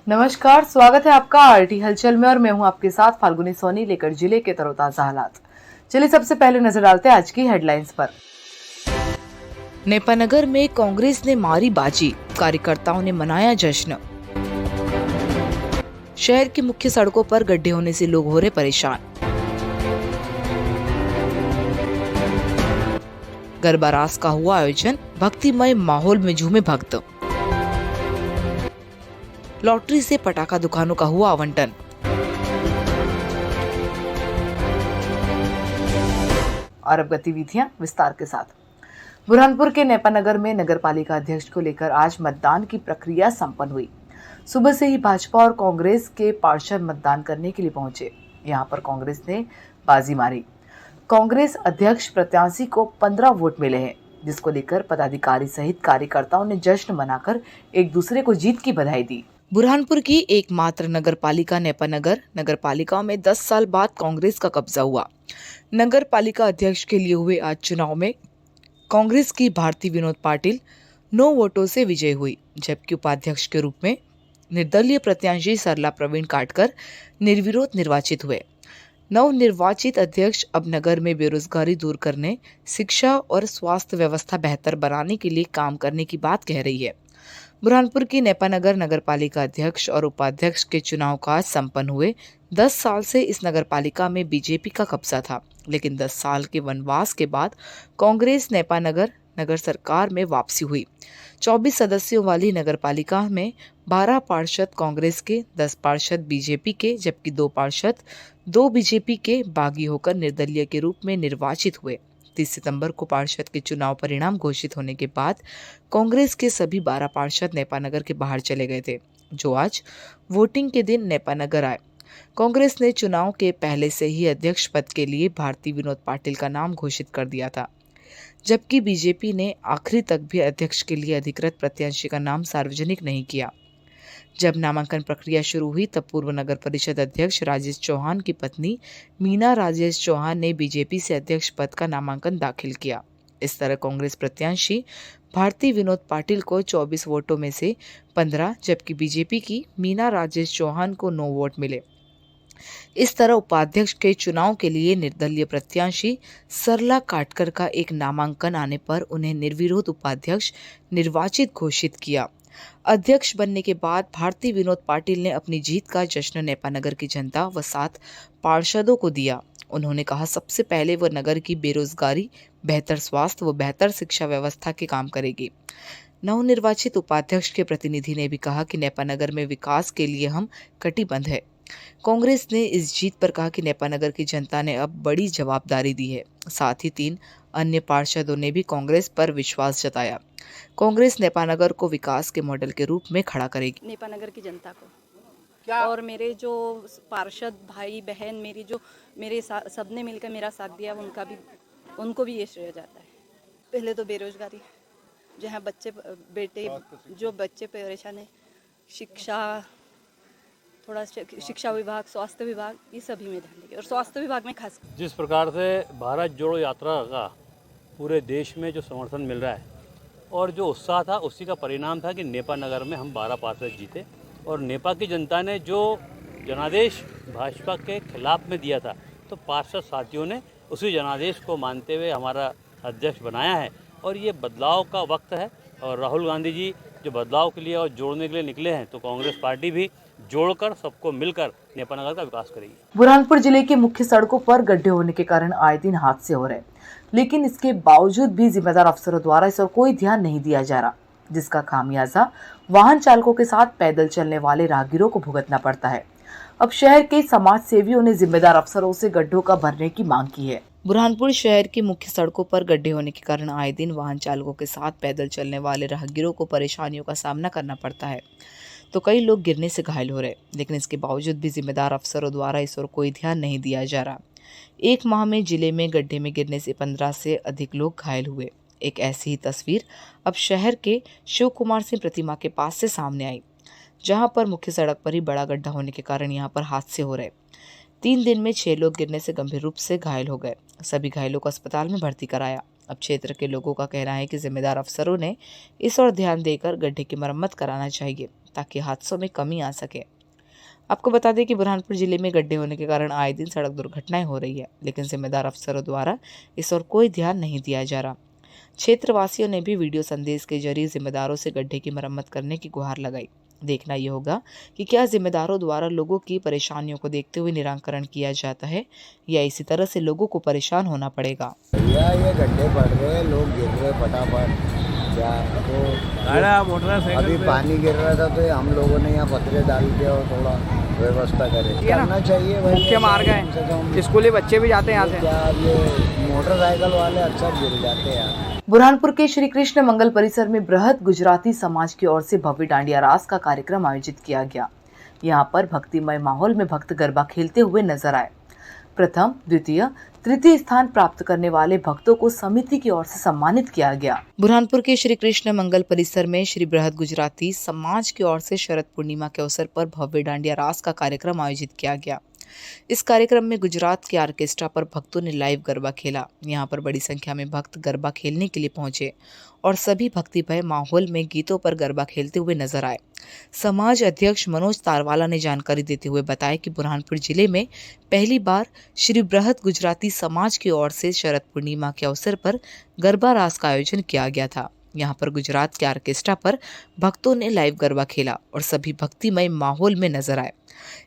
नमस्कार, स्वागत है आपका आरटी हलचल में और मैं हूं आपके साथ फाल्गुनी सोनी लेकर जिले के तरोताजा हालात। चलिए सबसे पहले नजर डालते हैं आज की हेडलाइंस पर। नेपानगर में कांग्रेस ने मारी बाजी, कार्यकर्ताओं ने मनाया जश्न। शहर की मुख्य सड़कों पर गड्ढे होने से लोग हो रहे परेशान। गरबा रास का हुआ आयोजन, भक्तिमय माहौल में झूमे भक्त। लॉटरी से पटाखा दुकानों का हुआ आवंटन। और अब गतिविधियां विस्तार के साथ। बुरहानपुर के नेपानगर में नगरपालिका अध्यक्ष को लेकर आज मतदान की प्रक्रिया संपन्न हुई। सुबह से ही भाजपा और कांग्रेस के पार्षद मतदान करने के लिए पहुंचे। यहां पर कांग्रेस ने बाजी मारी। कांग्रेस अध्यक्ष प्रत्याशी को 15 वोट मिले हैं, जिसको लेकर पदाधिकारी सहित कार्यकर्ताओं ने जश्न मनाकर एक दूसरे को जीत की बधाई दी। बुरहानपुर की एकमात्र नगरपालिका नेपानगर नगरपालिका में 10 साल बाद कांग्रेस का कब्जा हुआ। नगरपालिका अध्यक्ष के लिए हुए आज चुनाव में कांग्रेस की भारती विनोद पाटिल 9 वोटों से विजयी हुई, जबकि उपाध्यक्ष के रूप में निर्दलीय प्रत्याशी सरला प्रवीण काटकर निर्विरोध निर्वाचित हुए। नवनिर्वाचित अध्यक्ष अब नगर में बेरोजगारी दूर करने, शिक्षा और स्वास्थ्य व्यवस्था बेहतर बनाने के लिए काम करने की बात कह रही है। बुरहानपुर की नेपानगर नगरपालिका अध्यक्ष और उपाध्यक्ष के चुनाव का आज संपन्न हुए। 10 साल से इस नगरपालिका में बीजेपी का कब्जा था, लेकिन 10 साल के वनवास के बाद कांग्रेस नेपानगर नगर सरकार में वापसी हुई। 24 सदस्यों वाली नगरपालिका में 12 पार्षद कांग्रेस के, 10 पार्षद बीजेपी के, जबकि 2 पार्षद 2 बीजेपी के बागी होकर निर्दलीय के रूप में निर्वाचित हुए। 30 सितंबर को पार्षद के चुनाव परिणाम घोषित होने के बाद कांग्रेस के सभी 12 पार्षद नेपानगर के बाहर चले गए थे, जो आज वोटिंग के दिन नेपानगर आए। कांग्रेस ने चुनाव के पहले से ही अध्यक्ष पद के लिए भारती विनोद पाटिल का नाम घोषित कर दिया था, जबकि बीजेपी ने आखिरी तक भी अध्यक्ष के लिए अधिकृत प्रत्याशी का नाम सार्वजनिक नहीं किया। जब नामांकन प्रक्रिया शुरू हुई तब पूर्व नगर परिषद अध्यक्ष राजेश चौहान की पत्नी मीना राजेश चौहान ने बीजेपी से अध्यक्ष पद का नामांकन दाखिल किया। इस तरह कांग्रेस प्रत्याशी भारती विनोद पाटिल को 24 वोटों में से 15, जबकि बीजेपी की मीना राजेश चौहान को 9 वोट मिले। इस तरह उपाध्यक्ष के चुनाव के लिए निर्दलीय प्रत्याशी सरला काटकर का एक नामांकन आने पर उन्हें निर्विरोध उपाध्यक्ष निर्वाचित घोषित किया। अध्यक्ष बनने के बाद भारती विनोद पाटिल ने अपनी जीत का जश्न नेपानगर की जनता व 7 पार्षदों को दिया। उन्होंने कहा सबसे पहले वह नगर की बेरोजगारी, बेहतर स्वास्थ्य व बेहतर शिक्षा व्यवस्था के काम करेगी। नवनिर्वाचित उपाध्यक्ष के प्रतिनिधि ने भी कहा कि नेपानगर में विकास के लिए हम कटिबद्ध है। कांग्रेस ने इस जीत पर कहा कि नेपानगर की जनता ने अब बड़ी जवाबदारी दी है। साथ ही 3 अन्य पार्षदों ने भी कांग्रेस पर विश्वास जताया। कांग्रेस नेपानगर को विकास के मॉडल के रूप में खड़ा करेगी। नेपानगर की जनता को क्या और मेरे जो पार्षद भाई बहन मेरे सबने मिलकर मेरा साथ दिया, उनको भी ये श्रेय जाता है। पहले तो बेरोजगारी, जहाँ बच्चे परेशान है, शिक्षा विभाग, स्वास्थ्य विभाग, ये सभी में ध्यान देंगे और स्वास्थ्य विभाग में खास। जिस प्रकार से भारत जोड़ो यात्रा का पूरे देश में जो समर्थन मिल रहा है और जो उत्साह था, उसी का परिणाम था कि नेपानगर में हम 12 पार्षद जीते और नेपा की जनता ने जो जनादेश भाजपा के खिलाफ में दिया था, तो पार्षद साथियों ने उसी जनादेश को मानते हुए हमारा अध्यक्ष बनाया है। और ये बदलाव का वक्त है और राहुल गांधी जी जो बदलाव के लिए और जोड़ने के लिए निकले हैं, तो कांग्रेस पार्टी भी जोड़कर सबको मिलकर नेपानगर का विकास करेगी। बुरहानपुर जिले के मुख्य सड़कों पर गड्ढे होने के कारण आए दिन हादसे हो रहे, लेकिन इसके बावजूद भी जिम्मेदार अफसरों द्वारा इस पर कोई ध्यान नहीं दिया जा रहा, जिसका खामियाजा वाहन चालकों के साथ पैदल चलने वाले राहगीरों को भुगतना पड़ता है। अब शहर के समाज सेवियों ने जिम्मेदार अफसरों से गड्ढों का भरने की मांग की है। बुरहानपुर शहर की मुख्य सड़कों पर गड्ढे होने के कारण आए दिन वाहन चालकों के साथ पैदल चलने वाले राहगीरों को परेशानियों का सामना करना पड़ता है, तो कई लोग गिरने से घायल हो रहे, लेकिन इसके बावजूद भी जिम्मेदार अफसरों द्वारा इस ओर कोई ध्यान नहीं दिया जा रहा। 1 माह में जिले में गड्ढे में गिरने से 15 से अधिक लोग घायल हुए। एक ऐसी ही तस्वीर अब शहर के शिव कुमार सिंह प्रतिमा के पास से सामने आई, जहां पर मुख्य सड़क पर ही बड़ा गड्ढा होने के कारण यहां पर हादसे हो रहे। 3 दिन में 6 लोग गिरने से गंभीर रूप से घायल हो गए। सभी घायलों को अस्पताल में भर्ती कराया। अब क्षेत्र के लोगों का कहना है कि जिम्मेदार अफसरों ने इस ओर ध्यान देकर गड्ढे की मरम्मत कराना चाहिए, ताकि हादसों में कमी आ सके। आपको बता दें कि बुरहानपुर जिले में गड्ढे होने के कारण आए दिन सड़क दुर्घटनाएं हो रही है, लेकिन जिम्मेदार अफसरों द्वारा इस ओर कोई ध्यान नहीं दिया जा रहा। क्षेत्रवासियों ने भी वीडियो संदेश के जरिए जिम्मेदारों से गड्ढे की मरम्मत करने की गुहार लगाई। देखना ये होगा कि क्या जिम्मेदारों द्वारा लोगों की परेशानियों को देखते हुए निराकरण किया जाता है या इसी तरह से लोगों को परेशान होना पड़ेगा। भैया ये गड्ढे पड़ रहे हैं, लोग गिर रहे फटाफट। क्या तो मोटरसाइकिल अभी पानी गिर रहा था तो हम लोगों ने यहाँ पत्थरे डाल के और थोड़ा व्यवस्था करे करना चाहिए भाई। मुख्य मार्ग है, स्कूली बच्चे भी जाते हैं यहाँ से। क्या ये मोटरसाइकिल वाले अक्सर गिर जाते हैं यार। बुरहानपुर के श्री कृष्ण मंगल परिसर में बृहद गुजराती समाज की ओर से भव्य डांडिया रास का कार्यक्रम आयोजित किया गया। यहाँ पर भक्तिमय माहौल में भक्त गरबा खेलते हुए नजर आए। प्रथम, द्वितीय, तृतीय स्थान प्राप्त करने वाले भक्तों को समिति की ओर से सम्मानित किया गया। बुरहानपुर के श्री कृष्ण मंगल परिसर में श्री बृहद गुजराती समाज की ओर से शरद पूर्णिमा के अवसर पर भव्य डांडिया रास का कार्यक्रम आयोजित किया गया। इस कार्यक्रम में गुजरात के ऑर्केस्ट्रा पर भक्तों ने लाइव गरबा खेला। यहाँ पर बड़ी संख्या में भक्त गरबा खेलने के लिए पहुंचे और सभी भक्तिमय माहौल में गीतों पर गरबा खेलते हुए नजर आए। समाज अध्यक्ष मनोज तारवाला ने जानकारी देते हुए बताया कि बुरहानपुर जिले में पहली बार श्री बृहद गुजराती समाज की ओर से शरद पूर्णिमा के अवसर पर गरबा रास का आयोजन किया गया था। यहाँ पर गुजरात के ऑर्केस्ट्रा पर भक्तों ने लाइव गरबा खेला और सभी भक्तिमय माहौल में नजर आए।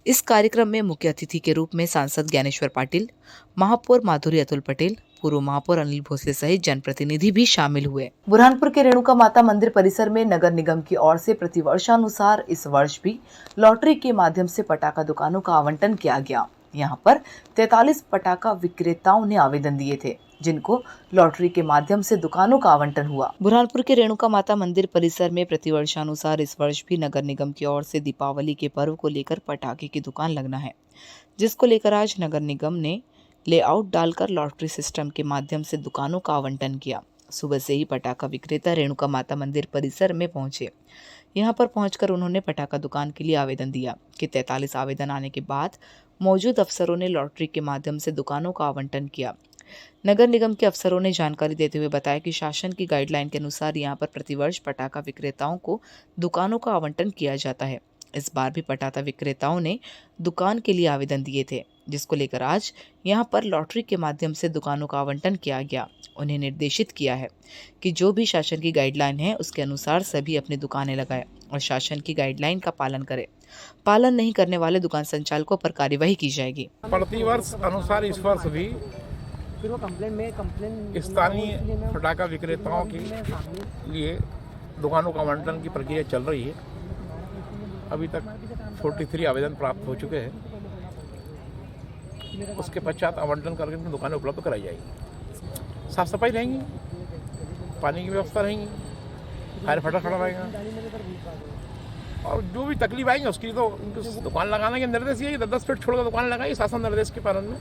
इस कार्यक्रम में मुख्य अतिथि के रूप में सांसद ज्ञानेश्वर पाटिल, महापौर माधुरी अतुल पटेल, पूर्व महापौर अनिल भोसले सहित जनप्रतिनिधि भी शामिल हुए। बुरहानपुर के रेणुका माता मंदिर परिसर में नगर निगम की ओर से प्रतिवर्षानुसार इस वर्ष भी लॉटरी के माध्यम से पटाखा दुकानों का आवंटन किया गया। यहाँ पर 43 पटाखा विक्रेताओं ने आवेदन दिए थे, जिनको लॉटरी के माध्यम से दुकानों का आवंटन हुआ। बुरहानपुर के रेणुका माता मंदिर परिसर में प्रतिवर्षानुसार इस वर्ष भी नगर निगम की ओर से दीपावली के पर्व को लेकर पटाखे की दुकान लगना है, जिसको लेकर आज नगर निगम ने लेआउट डालकर लॉटरी सिस्टम के माध्यम से दुकानों का आवंटन किया। सुबह से ही पटाखा विक्रेता रेणुका माता मंदिर परिसर में पहुंचे। यहाँ पर पहुंचकर उन्होंने पटाखा दुकान के लिए आवेदन दिया कि 43 आवेदन आने के बाद मौजूद अफसरों ने लॉटरी के माध्यम से दुकानों का आवंटन किया। नगर निगम के अफसरों ने जानकारी देते हुए बताया कि शासन की गाइडलाइन के अनुसार यहाँ पर प्रतिवर्ष पटाखा विक्रेताओं को दुकानों का आवंटन किया जाता है। इस बार भी पटाखा विक्रेताओं ने दुकान के लिए आवेदन दिए थे, जिसको लेकर आज यहाँ पर लॉटरी के माध्यम से दुकानों का आवंटन किया गया। उन्हें निर्देशित किया है कि जो भी शासन की गाइडलाइन है उसके अनुसार सभी अपनी दुकानें लगाएं और शासन की गाइडलाइन का पालन करें। पालन नहीं करने वाले दुकान संचालकों पर कार्यवाही की जाएगी। प्रतिवर्ष अनुसार इस वर्ष भी स्थानीय पटाखा विक्रेताओं के लिए दुकानों का आवंटन की प्रक्रिया चल रही है। अभी तक 43 आवेदन प्राप्त हो चुके हैं। उसके पश्चात आवंटन करके उनको दुकानें उपलब्ध कराई जाएगी। साफ सफाई रहेंगी, पानी की व्यवस्था रहेंगी, फायर फाइटर खड़ा रहेगा और जो भी तकलीफ आएंगे उसकी तो उनको दुकान लगाने के निर्देश ये 10 फीट छोड़कर दुकान लगाई। शासन निर्देश के पालन में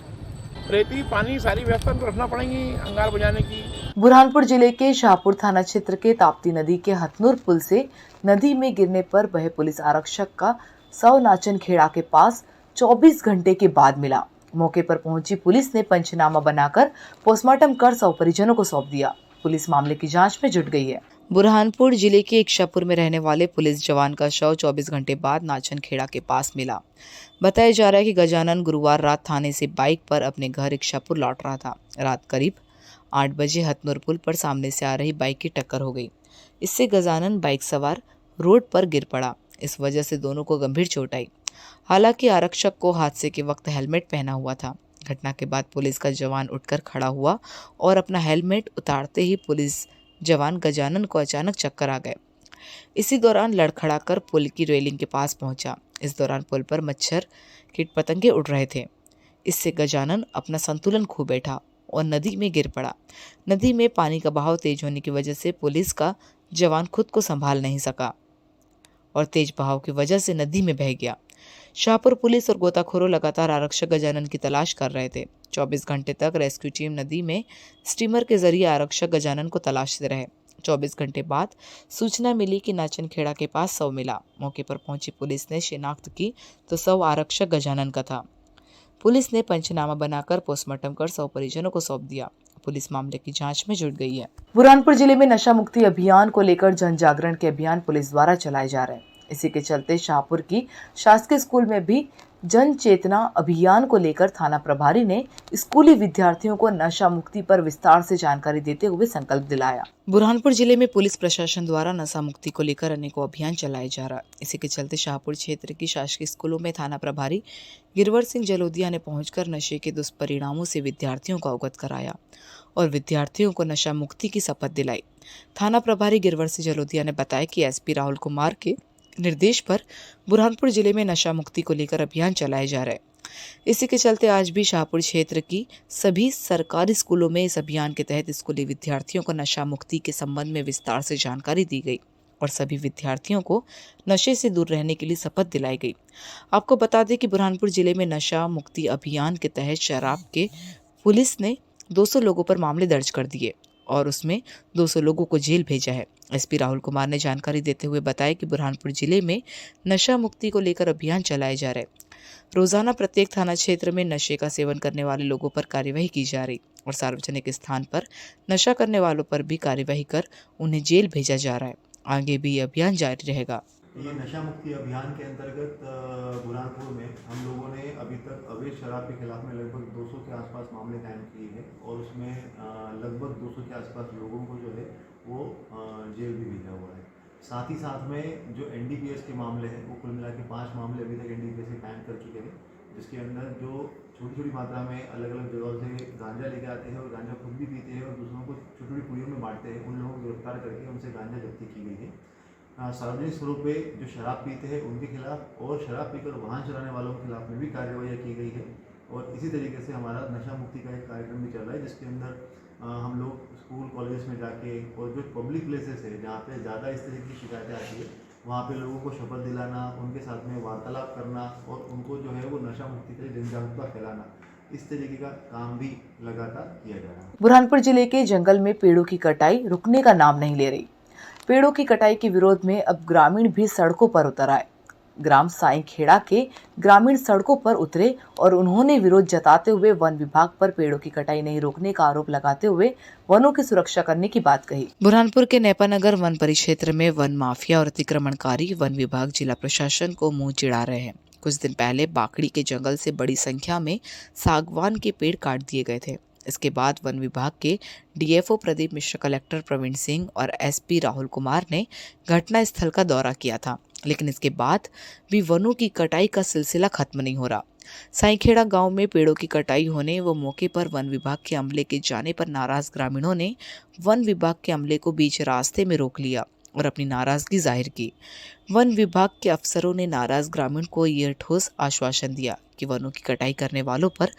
रेती पानी सारी व्यवस्था रखना पड़ेगी अंगार बुझाने की। बुरहानपुर जिले के शाहपुर थाना क्षेत्र के ताप्ती नदी के हथनूर पुल से नदी में गिरने पर वह पुलिस आरक्षक का शव नाचन खेड़ा के पास 24 घंटे के बाद मिला। मौके पर पहुंची पुलिस ने पंचनामा बनाकर पोस्टमार्टम कर शव परिजनों को सौंप दिया। पुलिस मामले की जांच में जुट गई है। बुरहानपुर जिले के इच्छापुर में रहने वाले पुलिस जवान का शव 24 घंटे बाद नाचन खेड़ा के पास मिला। बताया जा रहा है कि गजानन गुरुवार रात थाने से बाइक पर अपने घर इच्छापुर लौट रहा था। रात करीब 8 बजे हथनूर पुल पर सामने से आ रही बाइक की टक्कर हो गई। इससे गजानन बाइक सवार रोड पर गिर पड़ा। इस वजह से दोनों को गंभीर चोट आई। हालांकि आरक्षक को हादसे के वक्त हेलमेट पहना हुआ था। घटना के बाद पुलिस का जवान उठकर खड़ा हुआ और अपना हेलमेट उतारते ही पुलिस जवान गजानन को अचानक चक्कर आ गए। इसी दौरान लड़खड़ाकर पुल की रेलिंग के पास पहुंचा। इस दौरान पुल पर मच्छर कीट पतंगे उड़ रहे थे। इससे गजानन अपना संतुलन खो बैठा और नदी में गिर पड़ा। नदी में पानी का बहाव तेज होने की वजह से पुलिस का जवान खुद को संभाल नहीं सका और तेज बहाव की वजह से नदी में बह गया। शाहपुर पुलिस और गोताखोरों लगातार आरक्षक गजानन की तलाश कर रहे थे। 24 घंटे तक रेस्क्यू टीम नदी में स्टीमर के जरिए आरक्षक गजानन को तलाशते रहे। 24 घंटे बाद सूचना मिली कि नाचन खेड़ा के पास शव मिला। मौके पर पहुंची पुलिस ने शिनाख्त की तो शव आरक्षक गजानन का था। पुलिस ने पंचनामा बनाकर पोस्टमार्टम कर शव परिजनों को सौंप दिया। पुलिस मामले की जांच में जुट गई है। बुरहानपुर जिले में नशा मुक्ति अभियान को लेकर जन जागरण के अभियान पुलिस द्वारा चलाए जा रहे हैं। इसी के चलते शाहपुर की शासकीय स्कूल में भी जन चेतना अभियान को लेकर थाना प्रभारी ने स्कूली विद्यार्थियों को नशा मुक्ति पर विस्तार से जानकारी देते हुए संकल्प दिलाया। बुरहानपुर जिले में पुलिस प्रशासन द्वारा नशा मुक्ति को लेकर अनेकों अभियान चलाए जा रहा है। इसी के चलते शाहपुर क्षेत्र की शासकीय स्कूलों में थाना प्रभारी गिरवर सिंह जलोदिया ने पहुंचकर नशे के दुष्परिणामों से विद्यार्थियों को अवगत कराया और विद्यार्थियों को नशा मुक्ति की शपथ दिलाई। थाना प्रभारी गिरवर सिंह जलोदिया ने बताया कि एसपी राहुल कुमार के निर्देश पर बुरहानपुर जिले में नशा मुक्ति को लेकर अभियान चलाए जा रहे हैं। इसी के चलते आज भी शाहपुर क्षेत्र की सभी सरकारी स्कूलों में इस अभियान के तहत स्कूली विद्यार्थियों को नशा मुक्ति के संबंध में विस्तार से जानकारी दी गई और सभी विद्यार्थियों को नशे से दूर रहने के लिए शपथ दिलाई गई। आपको बता दें कि बुरहानपुर जिले में नशा मुक्ति अभियान के तहत शराब के पुलिस ने 200 लोगों पर मामले दर्ज कर दिए और उसमें 200 लोगों को जेल भेजा है। एसपी राहुल कुमार ने जानकारी देते हुए बताया कि बुरहानपुर जिले में नशा मुक्ति को लेकर अभियान चलाए जा रहे हैं। रोजाना प्रत्येक थाना क्षेत्र में नशे का सेवन करने वाले लोगों पर कार्यवाही की जा रही और सार्वजनिक स्थान पर नशा करने वालों पर भी कार्यवाही कर उन्हें जेल भेजा जा रहा है। आगे भी ये अभियान जारी रहेगा। ये नशा मुक्ति अभियान के अंतर्गत बुरहानपुर में हम लोगों ने अभी तक अवैध शराब के खिलाफ में लगभग 200 के आसपास मामले कायम किए हैं और उसमें लगभग 200 के आसपास लोगों को जो है वो जेल भी भेजा हुआ है। साथ ही साथ में जो एनडीपीएस के मामले हैं वो कुल मिला के 5 मामले अभी तक एनडीपीएस से कायम कर चुके हैं, जिसके अंदर जो छोटी छोटी मात्रा में अलग अलग जगहों से गांजा लेके आते हैं और गांजा खुद भी पीते हैं और दूसरों को छोटी छोटी पुड़ियों में बांटते हैं, उन लोगों को गिरफ्तार करके उनसे गांजा जब्ती की गई है। सार्वजनिक स्वरूप पे जो शराब पीते हैं उनके खिलाफ और शराब पीकर वाहन चलाने वालों के खिलाफ में भी कार्रवाई की गई है। और इसी तरीके से हमारा नशा मुक्ति का एक कार्यक्रम भी चल रहा है, जिसके अंदर हम लोग स्कूल कॉलेज में जाके और जो पब्लिक प्लेसेस है जहाँ पे ज़्यादा इस तरह की शिकायतें आती है वहाँ पे लोगों को शपथ दिलाना, उनके साथ में वार्तालाप करना और उनको जो है वो नशा मुक्ति के लिए जन जागरूकता फैलाना, इस तरीके का काम भी लगातार किया जा रहा है। बुरहानपुर जिले के जंगल में पेड़ों की कटाई रुकने का नाम नहीं ले रही। पेड़ों की कटाई के विरोध में अब ग्रामीण भी सड़कों पर उतर आए। ग्राम साईखेड़ा के ग्रामीण सड़कों पर उतरे और उन्होंने विरोध जताते हुए वन विभाग पर पेड़ों की कटाई नहीं रोकने का आरोप लगाते हुए वनों की सुरक्षा करने की बात कही। बुरहानपुर के नेपानगर वन परिक्षेत्र में वन माफिया और अतिक्रमणकारी वन विभाग जिला प्रशासन को मुंह चिढ़ा रहे हैं। कुछ दिन पहले बाकड़ी के जंगल से बड़ी संख्या में सागवान के पेड़ काट दिए गए थे। इसके बाद वन विभाग के डीएफओ प्रदीप मिश्र, कलेक्टर प्रवीण सिंह और एसपी राहुल कुमार ने घटना स्थल का दौरा किया था, लेकिन इसके बाद भी वनों की कटाई का सिलसिला खत्म नहीं हो रहा। साईखेड़ा गांव में पेड़ों की कटाई होने व मौके पर वन विभाग के अमले के जाने पर नाराज ग्रामीणों ने वन विभाग के अमले को बीच रास्ते में रोक लिया और अपनी नाराजगी जाहिर की। वन विभाग के अफसरों ने नाराज ग्रामीण को यह ठोस आश्वासन दिया कि वनों की कटाई करने वालों पर,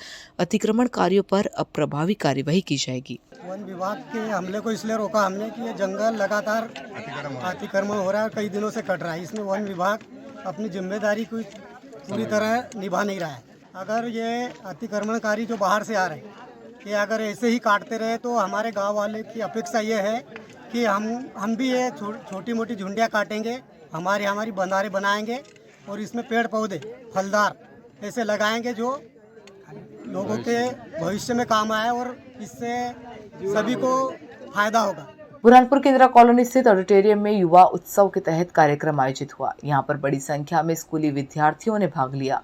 अतिक्रमणकारियों पर अब प्रभावी कार्यवाही की जाएगी। वन विभाग के हमले को इसलिए रोका हमने कि ये जंगल लगातार अतिक्रमण हो रहा है और कई दिनों से कट रहा है। इसमें वन विभाग अपनी जिम्मेदारी को पूरी तरह निभा नहीं रहा है। अगर ये अतिक्रमणकारी जो बाहर से आ रहे हैं ये अगर ऐसे ही काटते रहे तो हमारे गाँव वाले की अपेक्षा ये है कि हम भी ये छोटी मोटी झुंडियाँ काटेंगे, हमारी बंधारे बनाएंगे और इसमें पेड़ पौधे फलदार ऐसे लगाएंगे जो लोगों के भविष्य में काम आए और इससे सभी को फायदा होगा। बुरहानपुर के इंदिरा कॉलोनी स्थित ऑडिटोरियम में युवा उत्सव के तहत कार्यक्रम आयोजित हुआ। यहाँ पर बड़ी संख्या में स्कूली विद्यार्थियों ने भाग लिया।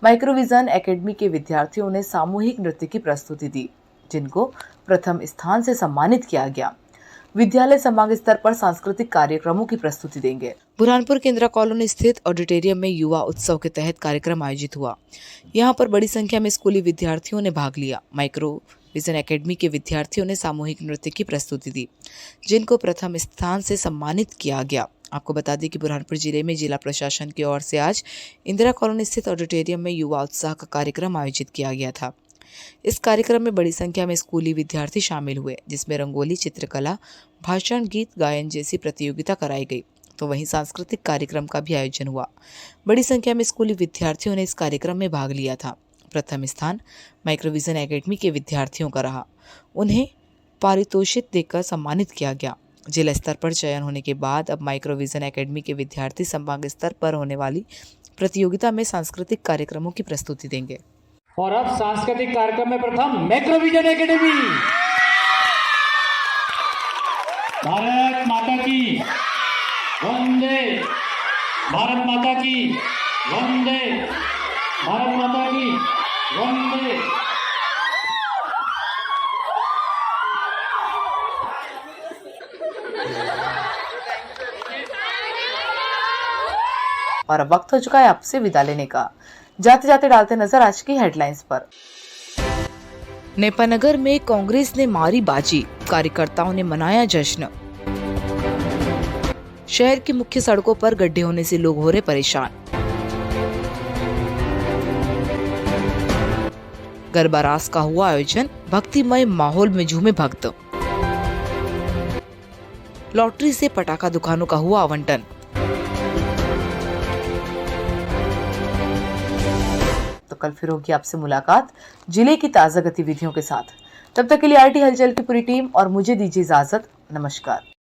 माइक्रोविजन एकेडमी के विद्यार्थियों ने सामूहिक नृत्य की प्रस्तुति दी, जिनको प्रथम स्थान से सम्मानित किया गया। विद्यालय समांग स्तर पर सांस्कृतिक कार्यक्रमों की प्रस्तुति देंगे। बुरहानपुर के इंदिरा कॉलोनी स्थित ऑडिटोरियम में युवा उत्सव के तहत कार्यक्रम आयोजित हुआ। यहाँ पर बड़ी संख्या में स्कूली विद्यार्थियों ने भाग लिया। माइक्रोविजन एकेडमी के विद्यार्थियों ने सामूहिक नृत्य की प्रस्तुति दी, जिनको प्रथम स्थान से सम्मानित किया गया। आपको बता दें कि बुरहानपुर जिले में जिला प्रशासन की ओर से आज इंदिरा कॉलोनी स्थित ऑडिटोरियम में युवा उत्साह का कार्यक्रम आयोजित किया गया था। इस कार्यक्रम में बड़ी संख्या में स्कूली विद्यार्थी शामिल हुए, जिसमें रंगोली, चित्रकला, भाषण, गीत गायन जैसी प्रतियोगिता कराई गई, तो वहीं सांस्कृतिक कार्यक्रम का भी आयोजन हुआ। बड़ी संख्या में स्कूली विद्यार्थियों ने इस कार्यक्रम में भाग लिया था। प्रथम स्थान माइक्रोविजन एकेडमी के विद्यार्थियों का रहा। उन्हें पारितोषिक देकर सम्मानित किया गया। जिला स्तर पर चयन होने के बाद अब माइक्रोविजन एकेडमी के विद्यार्थी संभाग स्तर पर होने वाली प्रतियोगिता में सांस्कृतिक कार्यक्रमों की प्रस्तुति देंगे। और अब सांस्कृतिक कार्यक्रम में प्रथम माइक्रोविजन एकेडमी। भारत माता की वंदे भारत माता की वंदे, भारत माता की वंदे। और अब वक्त हो चुका है आपसे विदा लेने का। जाते जाते डालते नजर आज की हेडलाइंस पर। नेपानगर में कांग्रेस ने मारी बाजी, कार्यकर्ताओं ने मनाया जश्न। शहर की मुख्य सड़कों पर गड्ढे होने से लोग हो रहे परेशान। गरबा रास का हुआ आयोजन, भक्तिमय माहौल में झूमे भक्त। लॉटरी से पटाखा दुकानों का हुआ आवंटन। तो कल फिर होगी आपसे मुलाकात जिले की ताजा गतिविधियों के साथ। तब तक के लिए आरटी हलचल की पूरी टीम और मुझे दीजिए इजाजत। नमस्कार।